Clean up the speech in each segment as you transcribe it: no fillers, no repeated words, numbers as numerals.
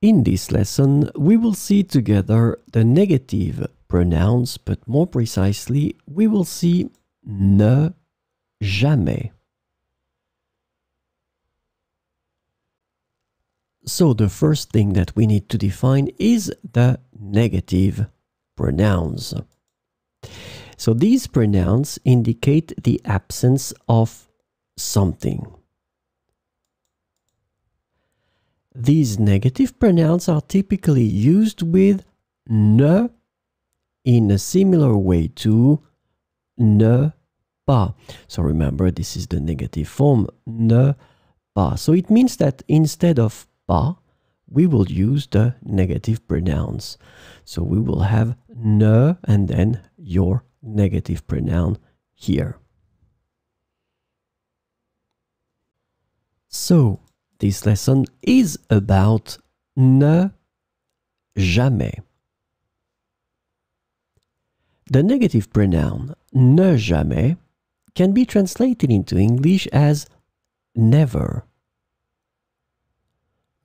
In this lesson, we will see together the negative pronouns, but more precisely, we will see ne, jamais. So the first thing that we need to define is the negative pronouns. So these pronouns indicate the absence of something. These negative pronouns are typically used with ne in a similar way to ne pas. So remember, this is the negative form, ne pas. So it means that instead of pas, we will use the negative pronouns. So we will have ne and then your negative pronoun here. So this lesson is about ne, jamais. The negative pronoun ne jamais can be translated into English as never.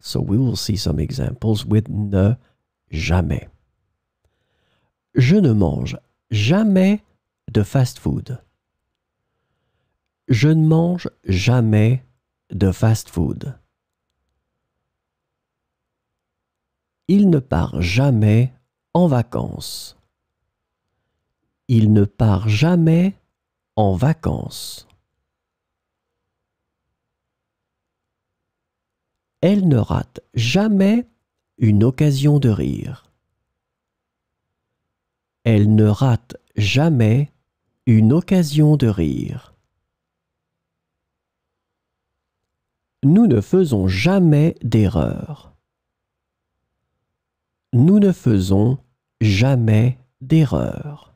So we will see some examples with ne jamais. Je ne mange jamais de fast-food. Je ne mange jamais de fast-food. Il ne part jamais en vacances. Il ne part jamais en vacances. Elle ne rate jamais une occasion de rire. Elle ne rate jamais une occasion de rire. Nous ne faisons jamais d'erreur. Nous ne faisons jamais d'erreur.